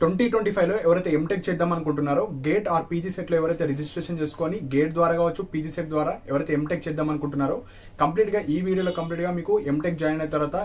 2025లో ఎవరైతే ఎంటెక్ చేద్దాం అనుకుంటున్నారో గేట్ ఆర్ పీజీ సెట్లో ఎవరైతే రిజిస్ట్రేషన్ చేసుకొని గేట్ ద్వారా కావచ్చు పీజీ సెట్ ద్వారా ఎవరైతే ఎంటెక్ చేద్దాం అనుకుంటున్నారో కంప్లీట్గా ఈ వీడియోలో కంప్లీట్గా మీకు ఎంటెక్ జాయిన్ అయిన తర్వాత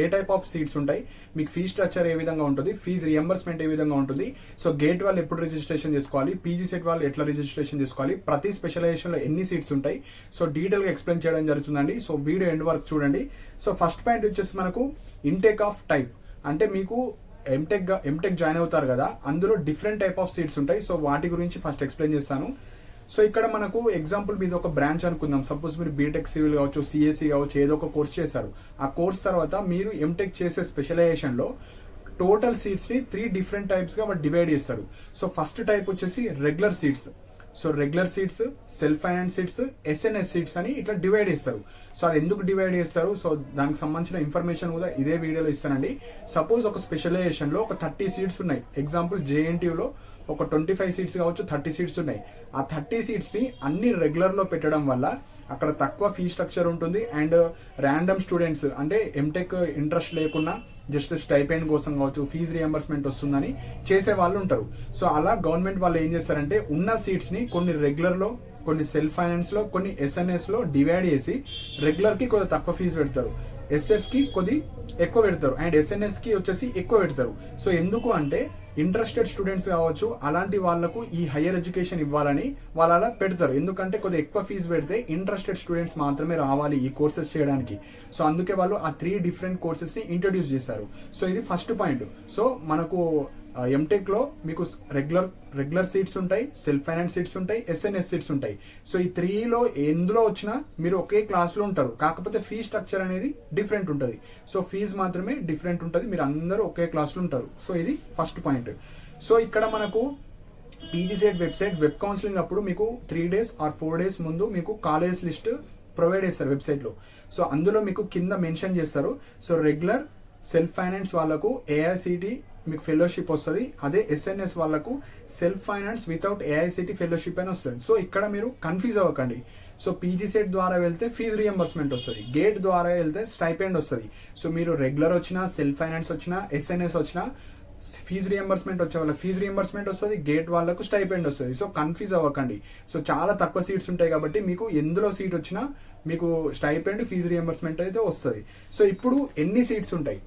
ఏ టైప్ ఆఫ్ సీట్స్ ఉంటాయి, మీకు ఫీ స్ట్రక్చర్ ఏ విధంగా ఉంటుంది, ఫీజు రియంబర్స్మెంట్ ఏ విధంగా ఉంటుంది, సో గేట్ వాళ్ళు ఎప్పుడు రిజిస్ట్రేషన్ చేసుకోవాలి, పీజీ సెట్ వాళ్ళు ఎట్లా రిజిస్ట్రేషన్ చేసుకోవాలి, ప్రతి స్పెషలైజేషన్లో ఎన్ని సీట్స్ ఉంటాయి, సో డీటెయిల్గా ఎక్స్ప్లెయిన్ చేయడం జరుగుతుందండి. సో వీడియో ఎండ్ వరకు చూడండి. సో ఫస్ట్ పాయింట్ వచ్చేసి మనకు ఇంటేక్ ఆఫ్ టైప్, అంటే మీకు ఎంటెక్ జాయిన్ అవుతారు కదా, అందులో డిఫరెంట్ టైప్ ఆఫ్ సీట్స్ ఉంటాయి. సో వాటి గురించి ఫస్ట్ ఎక్స్ప్లెయిన్ చేస్తాను. సో ఇక్కడ మనకు ఎగ్జాంపుల్ మీద ఒక బ్రాంచ్ అనుకుందాం. సపోజ్ మీరు బీటెక్ సివిల్ కావచ్చు, సిఎస్సి కావచ్చు, ఏదో ఒక కోర్స్ చేశారు. ఆ కోర్స్ తర్వాత మీరు ఎంటెక్ చేసే స్పెషలైజేషన్లో టోటల్ సీట్స్ని 3 డిఫరెంట్ టైప్స్గా డివైడ్ చేస్తారు. సో ఫస్ట్ టైప్ వచ్చేసి regular seats. So regular seats, self finance seats, SNS seats అని ఇట్లా డివైడ్ చేస్తారు. సో అది ఎందుకు డివైడ్ చేస్తారు, సో దానికి సంబంధించిన ఇన్ఫర్మేషన్ కూడా ఇదే వీడియోలో ఇస్తానండి. సపోజ్ ఒక స్పెషలైజేషన్లో ఒక 30 సీట్స్ ఉన్నాయి. ఎగ్జాంపుల్ జేఎన్టీయూలో ఒక 25 సీట్స్ కావచ్చు, 30 సీట్స్ ఉన్నాయి. ఆ 30 సీట్స్ని అన్ని రెగ్యులర్లో పెట్టడం వల్ల అక్కడ తక్కువ ఫీ స్ట్రక్చర్ ఉంటుంది. అండ్ ర్యాండమ్ స్టూడెంట్స్ అంటే ఎంటెక్ ఇంట్రెస్ట్ లేకుండా జస్ట్ స్టైపెండ్ కోసం కావచ్చు, ఫీజు రియంబర్స్మెంట్ వస్తుందని చేసే వాళ్ళు ఉంటారు. సో అలా గవర్నమెంట్ వాళ్ళు ఏం చేస్తారంటే ఉన్న సీట్స్ని కొన్ని రెగ్యులర్లో, కొన్ని సెల్ఫ్ ఫైనాన్స్లో, కొన్ని ఎస్ఎన్ఎస్లో డివైడ్ చేసి రెగ్యులర్కి కొద్దిగా తక్కువ ఫీజు పెడతారు, ఎస్ఎఫ్కి కొద్ది ఎక్కువ పెడతారు, అండ్ ఎస్ఎన్ఎస్కి వచ్చేసి ఎక్కువ పెడతారు. సో ఎందుకు అంటే ఇంట్రెస్టెడ్ స్టూడెంట్స్ కావచ్చు అలాంటి వాళ్ళకు ఈ హయ్యర్ ఎడ్యుకేషన్ ఇవ్వాలని వాళ్ళు అలా పెడతారు. ఎందుకంటే కొద్దిగా ఎక్కువ ఫీజు పెడితే ఇంట్రెస్టెడ్ స్టూడెంట్స్ మాత్రమే రావాలి ఈ కోర్సెస్ చేయడానికి. సో అందుకే వాళ్ళు ఆ 3 డిఫరెంట్ కోర్సెస్ని ఇంట్రడ్యూస్ చేశారు. సో ఇది ఫస్ట్ పాయింట్. సో మనకు ఎంటెక్లో మీకు రెగ్యులర్ సీట్స్ ఉంటాయి, సెల్ఫ్ ఫైనాన్స్ సీట్స్ ఉంటాయి, ఎస్ఎన్ఎస్ సీట్స్ ఉంటాయి. సో ఈ 3లో ఎందులో వచ్చినా మీరు ఒకే క్లాస్లో ఉంటారు, కాకపోతే ఫీ స్ట్రక్చర్ అనేది డిఫరెంట్ ఉంటుంది. సో ఫీజు మాత్రమే డిఫరెంట్ ఉంటుంది, మీరు అందరూ ఒకే క్లాస్లో ఉంటారు. సో ఇది ఫస్ట్ పాయింట్. సో ఇక్కడ మనకు PG set website web counselling అప్పుడు మీకు 3 days ఆర్ 4 days ముందు మీకు కాలేజ్ లిస్ట్ ప్రొవైడ్ చేస్తారు వెబ్సైట్లో. సో అందులో మీకు కింద మెన్షన్ చేస్తారు. సో రెగ్యులర్ సెల్ఫ్ ఫైనాన్స్ వాళ్ళకు ఏఐసిటి మీకు ఫెలోషిప్ వస్తుంది, అదే ఎస్ఎన్ఎస్ వాళ్ళకు self finance without AICTE fellowship అని వస్తుంది. సో ఇక్కడ మీరు కన్ఫ్యూజ్ అవ్వకండి. సో పీజీ సెట్ ద్వారా వెళ్తే ఫీజు రియంబర్స్మెంట్ వస్తుంది, గేట్ ద్వారా వెళ్తే స్టైపెండ్ వస్తుంది. సో మీరు రెగ్యులర్ వచ్చినా, సెల్ఫ్ ఫైనాన్స్ వచ్చినా, ఎస్ఎన్ఎస్ వచ్చినా ఫీజు రియంబర్స్మెంట్ వచ్చే వాళ్ళకి ఫీజు రియంబర్స్మెంట్ వస్తుంది, గేట్ వాళ్ళకు స్టైపెండ్ వస్తుంది. సో కన్ఫ్యూజ్ అవ్వకండి. సో చాలా తక్కువ సీట్స్ ఉంటాయి కాబట్టి మీకు ఎందులో సీట్ వచ్చినా మీకు స్టైపెండ్, ఫీజు రియంబర్స్మెంట్ అయితే వస్తుంది. సో ఇప్పుడు ఎన్ని సీట్స్ ఉంటాయి,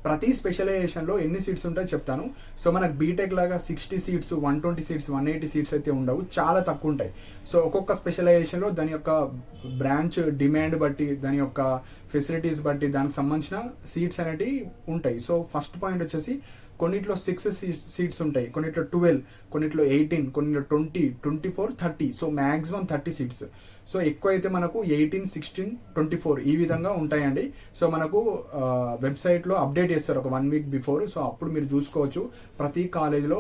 ప్రతి స్పెషలైజేషన్లో ఎన్ని సీట్స్ ఉంటాయో చెప్తాను. సో మనకు బీటెక్ లాగా 60 సీట్స్, 120 సీట్స్, 180 సీట్స్ అయితే ఉండవు, చాలా తక్కువ ఉంటాయి. సో ఒక్కొక్క స్పెషలైజేషన్లో దాని యొక్క బ్రాంచ్ డిమాండ్ బట్టి, దాని యొక్క ఫెసిలిటీస్ బట్టి దానికి సంబంధించిన సీట్స్ అనేవి ఉంటాయి. సో ఫస్ట్ పాయింట్ వచ్చేసి కొన్నిట్లో 6 సీట్స్ ఉంటాయి, కొన్నిట్లో 12, కొన్నిట్లో 18, కొన్నిట్లో 20, 24, 30. So maximum 30 seats. సో ఎక్కువ అయితే మనకు 18, 16, 24 ఈ విధంగా ఉంటాయండి. సో మనకు వెబ్సైట్లో అప్డేట్ చేస్తారు ఒక 1 week బిఫోర్. సో అప్పుడు మీరు చూసుకోవచ్చు ప్రతి కాలేజ్లో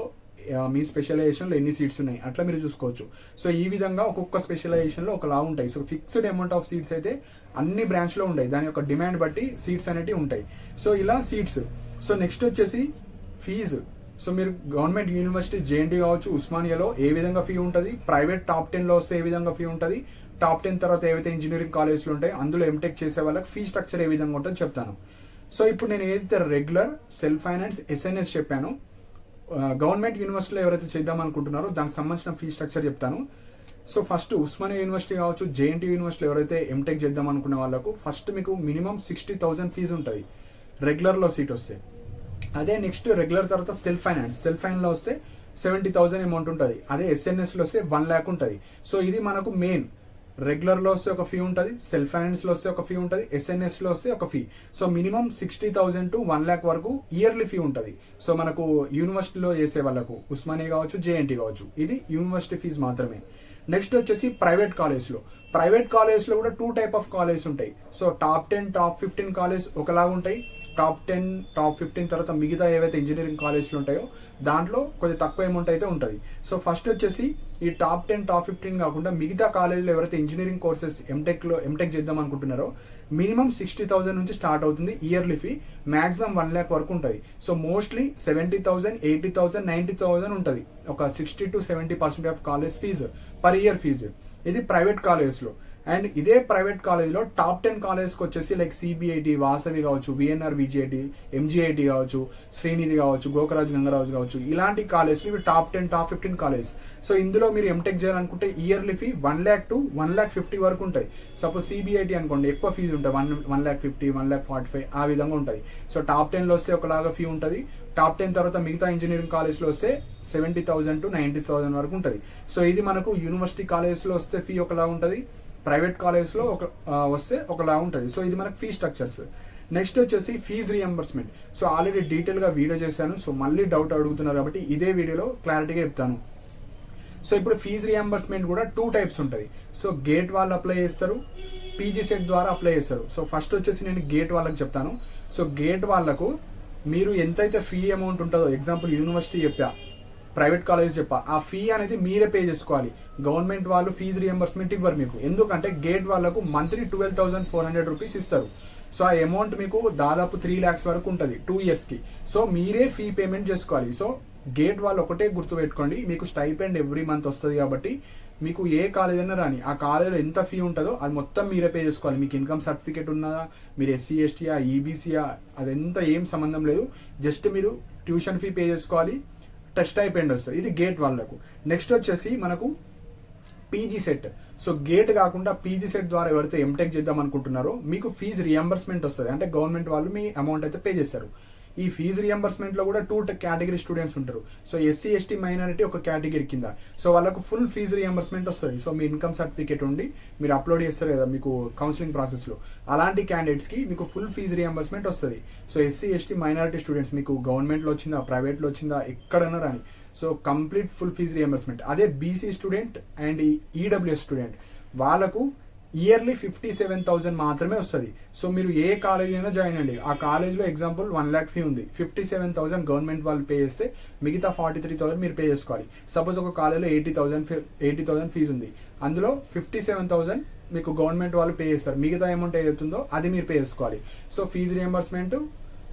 మీ స్పెషలైజేషన్లో ఎన్ని సీట్స్ ఉన్నాయి అట్లా మీరు చూసుకోవచ్చు. సో ఈ విధంగా ఒక్కొక్క స్పెషలైజేషన్లో ఒకలా ఉంటాయి. So fixed amount of seats అయితే అన్ని బ్రాంచ్లో ఉంటాయి, దాని యొక్క డిమాండ్ బట్టి సీట్స్ అనేవి ఉంటాయి. సో ఇలా సీట్స్. సో నెక్స్ట్ వచ్చేసి ఫీజు. సో మీరు గవర్నమెంట్ యూనివర్సిటీ జేఎన్టీ కావచ్చు, ఉస్మానియాలో ఏ విధంగా ఫీ ఉంటుంది, ప్రైవేట్ టాప్ 10లో వస్తే ఏ విధంగా ఫీ ఉంటుంది, టాప్ 10 తర్వాత ఏవైతే ఇంజనీరింగ్ కాలేజ్లు ఉంటాయి అందులో ఎంటెక్ చేసే వాళ్ళకి ఫీ స్ట్రక్చర్ ఏ విధంగా ఉంటుందో చెప్తాను. సో ఇప్పుడు నేను ఏదైతే రెగ్యులర్, సెల్ఫ్ ఫైనాన్స్, ఎస్ఎన్ఎస్ చెప్పాను, గవర్నమెంట్ యూనివర్సిటీలో ఎవరైతే చేద్దాం అనుకుంటున్నారో దానికి సంబంధించిన ఫీ స్ట్రక్చర్ చెప్తాను. సో ఫస్ట్ ఉస్మానియా యూనివర్సిటీ కావచ్చు, జేఎన్టీ యూనివర్సిటీలో ఎవరైతే ఎంటెక్ చేద్దాం అనుకునే వాళ్ళకు ఫస్ట్ మీకు మినిమం 60,000 ఫీజు ఉంటుంది రెగ్యులర్లో సీట్ వస్తే. అదే నెక్స్ట్ రెగ్యులర్ తర్వాత సెల్ఫ్ ఫైనాన్స్లో వస్తే 70,000 అమౌంట్ ఉంటుంది. అదే ఎస్ఎన్ఎస్లో వస్తే 1 lakh ఉంటుంది. సో ఇది మనకు మెయిన్. రెగ్యులర్లో వస్తే ఒక ఫీ ఉంటుంది, సెల్ఫ్ ఫైనాన్స్లో వస్తే ఒక ఫీ ఉంటుంది, ఎస్ఎన్ఎస్లో వస్తే ఒక fee. So minimum 60,000 to 1 lakh వరకు ఇయర్లీ ఫీ ఉంటుంది. సో మనకు యూనివర్సిటీలో చేసే వాళ్ళకు ఉస్మానియా కావచ్చు, జేఎన్టీ కావచ్చు, ఇది యూనివర్సిటీ ఫీజు మాత్రమే. నెక్స్ట్ వచ్చేసి ప్రైవేట్ కాలేజ్లో కూడా 2 type ఆఫ్ కాలేజ్ ఉంటాయి. సో టాప్ 10, టాప్ 15 కాలేజ్ ఒకలాగా ఉంటాయి. టాప్ 10, టాప్ 15 తర్వాత మిగతా ఏవైతే ఇంజనీరింగ్ కాలేజ్లు ఉంటాయో దాంట్లో కొంచెం తక్కువ అమౌంట్ అయితే ఉంటుంది. సో ఫస్ట్ వచ్చేసి ఈ టాప్ 10, టాప్ 15 కాకుండా మిగతా కాలేజీలో ఎవరైతే ఇంజనీరింగ్ కోర్సెస్ ఎంటెక్ చేద్దాం అనుకుంటున్నారో మినిమం 60,000 నుంచి స్టార్ట్ అవుతుంది ఇయర్లీ ఫీ, మాక్సిమం 1 lakh వరకు ఉంటుంది. సో మోస్ట్లీ 70,000, 80,000, 90,000 ఉంటుంది. ఒక 60 to 70% of college fees per year fees. ఇది ప్రైవేట్ కాలేజెస్లో. అండ్ ఇదే ప్రైవేట్ కాలేజ్లో టాప్ 10 కాలేజ్కి వచ్చేసి లైక్ సిబిఐటి, వాసవి కావచ్చు, విఎన్ఆర్ విజిఐటి, ఎంజిఐటి కావచ్చు, శ్రీనిధి కావచ్చు, గోకరాజు గంగరాజు కావచ్చు, ఇలాంటి కాలేజ్లు ఇవి టాప్ 10 టాప్ 15 కాలేజ్. సో ఇందులో మీరు ఎంటెక్ చేయాలనుకుంటే ఇయర్లీ ఫీ 1 lakh to 1,50,000 వరకు ఉంటాయి. సపోజ్ సిబిఐటి అనుకోండి, ఎక్కువ ఫీజు ఉంటుంది, 1,50,000, 1,45,000 ఆ విధంగా ఉంటుంది. సో టాప్ 10లో వస్తే ఒకలాగా ఫీ ఉంటుంది, టాప్ 10 తర్వాత మిగతా ఇంజనీరింగ్ కాలేజ్లో వస్తే 70,000 to 90,000 వరకు ఉంటుంది. సో ఇది మనకు యూనివర్సిటీ కాలేజ్లో వస్తే ఫీ ఒకలా ఉంటుంది, ప్రైవేట్ కాలేజ్లో వస్తే ఒకలా ఉంటుంది. సో ఇది మనకు ఫీ స్ట్రక్చర్స్. నెక్స్ట్ వచ్చేసి ఫీజ్ రియంబర్స్మెంట్. సో ఆల్రెడీ డీటెయిల్గా వీడియో చేశాను, సో మళ్ళీ డౌట్ అడుగుతున్నారు కాబట్టి ఇదే వీడియోలో క్లారిటీగా చెప్తాను. సో ఇప్పుడు ఫీజ్ రియంబర్స్మెంట్ కూడా 2 types ఉంటుంది. సో గేట్ వాళ్ళు అప్లై చేస్తారు, పీజీ సెట్ ద్వారా అప్లై చేస్తారు. సో ఫస్ట్ వచ్చేసి నేను గేట్ వాళ్ళకి చెప్తాను. సో గేట్ వాళ్ళకు మీరు ఎంతైతే ఫీ అమౌంట్ ఉంటుందో, ఎగ్జాంపుల్ యూనివర్సిటీ చెప్పా, ప్రైవేట్ కాలేజ్ చెప్పా, ఆ ఫీ అనేది మీరే పే చేసుకోవాలి. గవర్నమెంట్ వాళ్ళు ఫీజు రియంబర్స్మెంట్ ఇవ్వరు మీకు. ఎందుకంటే గేట్ వాళ్ళకు మంత్లీ 12,400 రూపీస్ ఇస్తారు. సో ఆ అమౌంట్ మీకు దాదాపు 3 lakhs వరకు ఉంటుంది 2 yearsకి. సో మీరే ఫీ పేమెంట్ చేసుకోవాలి. సో గేట్ వాళ్ళు ఒకటే గుర్తుపెట్టుకోండి, మీకు స్టైపెండ్ ఎవ్రీ మంత్ వస్తుంది కాబట్టి మీకు ఏ కాలేజ్ అయినా రాని, ఆ కాలేజ్లో ఎంత ఫీ ఉంటుందో అది మొత్తం మీరే పే చేసుకోవాలి. మీకు ఇన్కమ్ సర్టిఫికేట్ ఉన్నదా, మీరు ఎస్సీ ఎస్టీయా ఈబీసీయా అదంతా ఏం సంబంధం లేదు, జస్ట్ మీరు ట్యూషన్ ఫీ పే చేసుకోవాలి, టెస్ట్ అయిపోయింది వస్తుంది. ఇది గేట్ వాళ్ళకు. నెక్స్ట్ వచ్చేసి మనకు పీజీ సెట్. సో గేట్ కాకుండా పీజీ సెట్ ద్వారా ఎవరైతే ఎంటెక్ చేద్దాం అనుకుంటున్నారో మీకు ఫీజు రియంబర్స్మెంట్ వస్తుంది. అంటే గవర్నమెంట్ వాళ్ళు మీ అమౌంట్ అయితే పే చేస్తారు. ఈ ఫీజు రియంబర్స్మెంట్ లో కూడా 2 కేటగిరీ స్టూడెంట్స్ ఉంటారు. సో ఎస్సీ ఎస్టీ మైనారిటీ ఒక కేటగిరీ కింద. సో వాళ్ళకు ఫుల్ ఫీజు రియంబర్స్మెంట్ వస్తుంది. సో మీ ఇన్కమ్ సర్టిఫికేట్ ఉండి మీరు అప్లోడ్ చేస్తారు కదా మీకు కౌన్సిలింగ్ ప్రాసెస్ లో, అలాంటి క్యాండిడేట్స్ కి మీకు ఫుల్ ఫీజు రియంబర్స్మెంట్ వస్తుంది. So SC ST minority students మీకు గవర్నమెంట్ లో వచ్చిందా, ప్రైవేట్ లో వచ్చిందా, ఎక్కడన్నా రాని, so complete full fees reimbursement. అదే BC student and EWS student వాళ్ళకు ఇయర్లీ 57,000 మాత్రమే వస్తుంది. సో మీరు ఏ కాలేజ్ అయినా జాయిన్ అండి, ఆ కాలేజ్లో ఎగ్జాంపుల్ 1 lakh ఫీ ఉంది, 57,000 గవర్నమెంట్ వాళ్ళు పే చేస్తే మిగతా 43,000 మీరు పే చేసుకోవాలి. సపోజ్ ఒక కాలేజ్లో 80,000 ఫీజు ఉంది, అందులో 57,000 మీకు గవర్నమెంట్ వాళ్ళు పే చేస్తారు, మిగతా అమౌంట్ ఏదైతుందో అది మీరు పే చేసుకోవాలి. So fees reimbursement,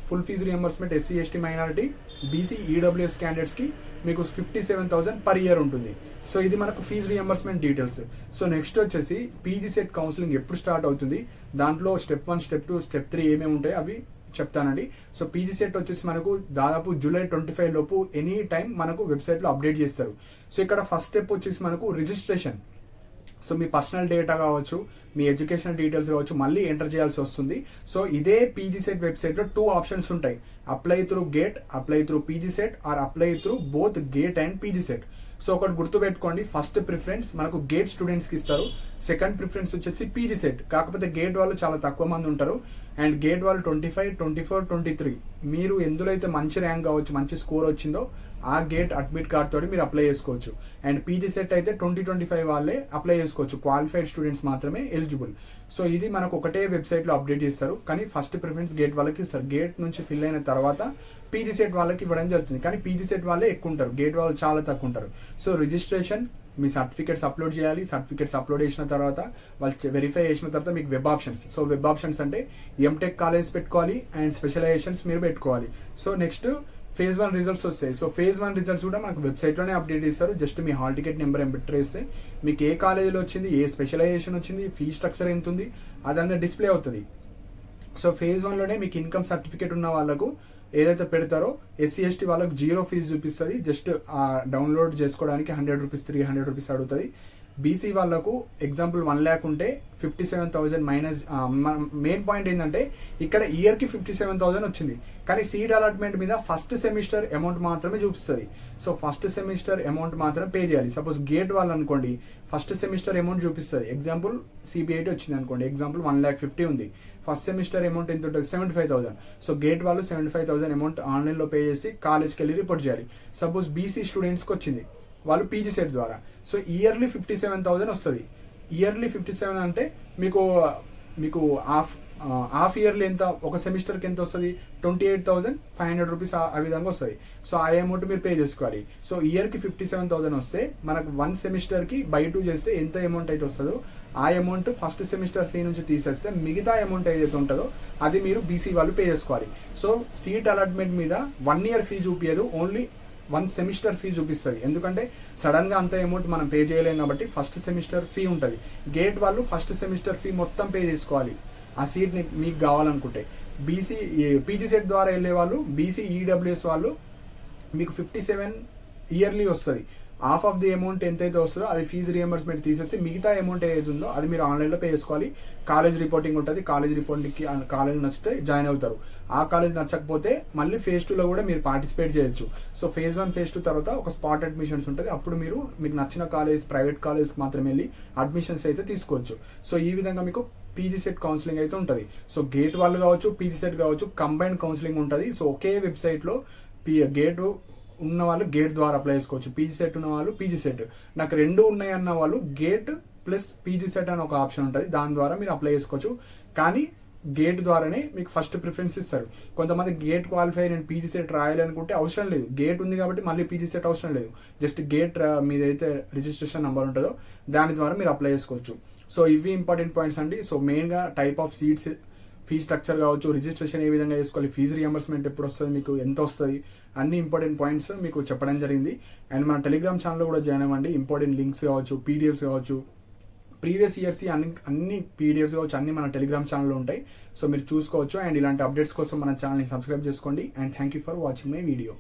full fees reimbursement SC ST minority, BC EWS క్యాండిడేట్స్కి మీకు 57,000 per year ఉంటుంది. సో ఇది మనకు fees reimbursement details. So next వచ్చేసి పీజీ సెట్ కౌన్సిలింగ్ ఎప్పుడు స్టార్ట్ అవుతుంది, దాంట్లో స్టెప్ 1, స్టెప్ 2, స్టెప్ 3 ఏమేమి ఉంటాయి అవి చెప్తానండి. సో పీజీ సెట్ వచ్చేసి మనకు దాదాపు July 25 లోపు ఎనీ టైం మనకు వెబ్సైట్లో అప్డేట్ చేస్తారు. సో ఇక్కడ ఫస్ట్ స్టెప్ వచ్చేసి మనకు రిజిస్ట్రేషన్. సో మీ పర్సనల్ డేటా కావచ్చు, మీ ఎడ్యుకేషన్ డీటెయిల్స్ కావచ్చు మళ్ళీ ఎంటర్ చేయాల్సి వస్తుంది. సో ఇదే పీజీ సెట్ వెబ్సైట్లో 2 ఆప్షన్స్ ఉంటాయి, apply through GATE, apply through PG CET, or apply through both GATE and PG CET. So ఒకటి గుర్తుపెట్టుకోండి, ఫస్ట్ ప్రిఫరెన్స్ మనకు గేట్ స్టూడెంట్స్కి ఇస్తారు, సెకండ్ ప్రిఫరెన్స్ వచ్చేసి పీజీ సెట్. కాకపోతే గేట్ వాళ్ళు చాలా తక్కువ మంది ఉంటారు, అండ్ గేట్ వాళ్ళు 25, 24, 23 మీరు ఎందులో అయితే మంచి ర్యాంక్ కావచ్చు, మంచి స్కోర్ వచ్చిందో ఆ గేట్ అడ్మిట్ కార్డ్ తోటి మీరు అప్లై చేసుకోవచ్చు. అండ్ పీజీ సెట్ అయితే 2025 వాళ్ళే అప్లై చేసుకోవచ్చు, క్వాలిఫైడ్ స్టూడెంట్స్ మాత్రమే ఎలిజిబుల్. సో ఇది మనకు ఒకటే వెబ్సైట్లో అప్డేట్ చేస్తారు, కానీ ఫస్ట్ ప్రిఫరెన్స్ గేట్ వాళ్ళకి ఇస్తారు. గేట్ నుంచి ఫిల్ అయిన తర్వాత పీజీ సెట్ వాళ్ళకి ఇవ్వడం జరుగుతుంది, కానీ పీజీ సెట్ వాళ్ళే ఎక్కువ ఉంటారు, గేట్ వాళ్ళు చాలా తక్కువ ఉంటారు. సో రిజిస్ట్రేషన్, మీ సర్టిఫికేట్స్ అప్లోడ్ చేయాలి. సర్టిఫికేట్స్ అప్లోడ్ చేసిన తర్వాత వాళ్ళు వెరిఫై చేసిన తర్వాత మీకు web options. So web options అంటే ఎంటెక్ కాలేజ్ పెట్టుకోవాలి అండ్ స్పెషలైజేషన్స్ మీరు పెట్టుకోవాలి. సో నెక్స్ట్ phase 1 రిజల్ట్స్ వస్తాయి. సో phase 1 రిజల్ట్స్ కూడా మనకు వెబ్సైట్లోనే అప్డేట్ చేస్తారు. జస్ట్ మీ హాల్ టికెట్ నెంబర్ ఎంటర్ చేస్తే మీకు ఏ కాలేజీలో వచ్చింది, ఏ స్పెషలైజేషన్ వచ్చింది, ఫీ స్ట్రక్చర్ ఎంత ఉంది అదన్నీ డిస్ప్లే అవుతుంది. సో phase 1లోనే మీకు ఇన్కమ్ సర్టిఫికేట్ ఉన్న వాళ్ళకు ఏదైతే పెడతారో ఎస్సీ ఎస్టీ వాళ్ళకు 0 ఫీజు చూపిస్తుంది. జస్ట్ డౌన్లోడ్ చేసుకోవడానికి 100 రూపీస్, 300 రూపీస్ అడుగుతుంది. బీసీ వాళ్ళకు ఎగ్జాంపుల్ 1 lakh ఉంటే 57,000 మైనస్. మెయిన్ పాయింట్ ఏంటంటే ఇక్కడ ఇయర్కి 57,000 వచ్చింది, కానీ సీట్ అలాట్మెంట్ మీద ఫస్ట్ సెమిస్టర్ అమౌంట్ మాత్రమే చూపిస్తుంది. సో ఫస్ట్ సెమిస్టర్ అమౌంట్ మాత్రం పే చేయాలి. సపోజ్ గేట్ వాళ్ళు అనుకోండి, ఫస్ట్ సెమిస్టర్ అమౌంట్ చూపిస్తుంది. ఎగ్జాంపుల్ సిబిఐటి వచ్చింది అనుకోండి, ఎగ్జాంపుల్ 1,50,000 ఉంది, ఫస్ట్ సెమిస్టర్ అమౌంట్ ఎంత ఉంటుంది, 75,000. సో గేట్ వాళ్ళు 75,000 అమౌంట్ ఆన్లైన్లో పే చేసి కాలేజ్కి వెళ్ళి రిపోర్ట్ చేయాలి. సపోజ్ బీసీ స్టూడెంట్స్కి వచ్చింది, వాళ్ళు పీజీ సెట్ ద్వారా. సో ఇయర్లీ 57,000 వస్తుంది. ఇయర్లీ 57 అంటే మీకు హాఫ్ ఇయర్లీ ఎంత, ఒక సెమిస్టర్కి ఎంత వస్తుంది, 28,500 రూపీస్ ఆ విధంగా వస్తుంది. సో ఆ అమౌంట్ మీరు పే చేసుకోవాలి. సో ఇయర్కి 57,000 వస్తే మనకు 1 సెమిస్టర్కి బై 2 చేస్తే ఎంత అమౌంట్ అయితే వస్తుందో ఆ అమౌంట్ ఫస్ట్ సెమిస్టర్ ఫీ నుంచి తీసేస్తే మిగతా అమౌంట్ ఏదైతే ఉంటుందో అది మీరు బీసీ వాళ్ళు పే చేసుకోవాలి. సో సీట్ అలాట్మెంట్ మీద 1 year ఫీ చూపించదు, ఓన్లీ 1 సెమిస్టర్ ఫీ చూపిస్తుంది. ఎందుకంటే సడన్గా అంత అమౌంట్ మనం పే చేయలేం కాబట్టి ఫస్ట్ సెమిస్టర్ ఫీ ఉంటుంది. గేట్ వాళ్ళు ఫస్ట్ సెమిస్టర్ ఫీ మొత్తం పే చేసుకోవాలి ఆ సీట్ని మీకు కావాలనుకుంటే. పీజీ సెట్ ద్వారా వెళ్ళే వాళ్ళు, బీసీ ఈడబ్ల్యూఎస్ వాళ్ళు మీకు 57 ఇయర్లీ వస్తుంది. హాఫ్ ఆఫ్ ది అమౌంట్ ఎంతైతే వస్తుందో అది ఫీజు రియంబర్స్మెంట్ తీసేసి మిగతా అమౌంట్ ఏదైతే ఉందో అది మీరు ఆన్లైన్లో పే చేసుకోవాలి. కాలేజ్ రిపోర్టింగ్ ఉంటుంది. కాలేజ్ రిపోర్టింగ్కి కాలేజ్ నచ్చితే జాయిన్ అవుతారు. ఆ కాలేజ్ నచ్చకపోతే మళ్ళీ phase 2లో కూడా మీరు పార్టిసిపేట్ చేయొచ్చు. సో phase 1 phase 2 తర్వాత ఒక స్పాట్ అడ్మిషన్స్ ఉంటుంది. అప్పుడు మీకు నచ్చిన కాలేజ్, ప్రైవేట్ కాలేజ్కి మాత్రమే వెళ్ళి అడ్మిషన్స్ అయితే తీసుకోవచ్చు. సో ఈ విధంగా మీకు పీజీ సెట్ కౌన్సిలింగ్ అయితే ఉంటుంది. సో గేట్ వాళ్ళు కావచ్చు, పీజీ సెట్ కావచ్చు, కంబైన్డ్ కౌన్సిలింగ్ ఉంటుంది. సో ఒకే వెబ్సైట్లో గేట్ ఉన్న వాళ్ళు గేట్ ద్వారా అప్లై చేసుకోవచ్చు, పీజీ సెట్ ఉన్న వాళ్ళు పీజీ సెట్. నాకు 2 ఉన్నాయి అన్న వాళ్ళు గేట్ ప్లస్ పీజీ సెట్ అని ఒక ఆప్షన్ ఉంటుంది, దాని ద్వారా మీరు అప్లై చేసుకోవచ్చు. కానీ గేట్ ద్వారానే మీకు ఫస్ట్ ప్రిఫరెన్స్ ఇస్తారు. కొంతమంది గేట్ క్వాలిఫై, నేను పీజీ సెట్ రాయాలి అనుకుంటే అవసరం లేదు, గేట్ ఉంది కాబట్టి మళ్ళీ పీజీ సెట్ అవసరం లేదు. జస్ట్ గేట్ మీదైతే రిజిస్ట్రేషన్ నెంబర్ ఉంటుందో దాని ద్వారా మీరు అప్లై చేసుకోవచ్చు. సో ఇవి ఇంపార్టెంట్ పాయింట్స్ అండి. సో మెయిన్గా type of seats, fee structure కావచ్చు, రిజిస్ట్రేషన్ ఏ విధంగా చేసుకోవాలి, ఫీజు రియంబర్స్మెంట్ ఎప్పుడు వస్తుంది, మీకు ఎంత వస్తుంది, అన్ని ఇంపార్టెంట్ పాయింట్స్ మీకు చెప్పడం జరిగింది. అండ్ మన టెలిగ్రామ్ ఛానల్లో కూడా జాయిన్ అవ్వండి. ఇంపార్టెంట్ లింక్స్ కావచ్చు, పీడిఎఫ్స్ కావచ్చు, ప్రీవియస్ ఇయర్స్ అన్ని పీడిఎఫ్స్ కావచ్చు, అన్ని మన టెలిగ్రామ్ ఛానల్లో ఉంటాయి. సో మీరు చూసుకోవచ్చు. అండ్ ఇలాంటి అప్డేట్స్ కోసం మన ఛానల్ని సబ్స్క్రైబ్ చేసుకోండి. And thank you for watching my video.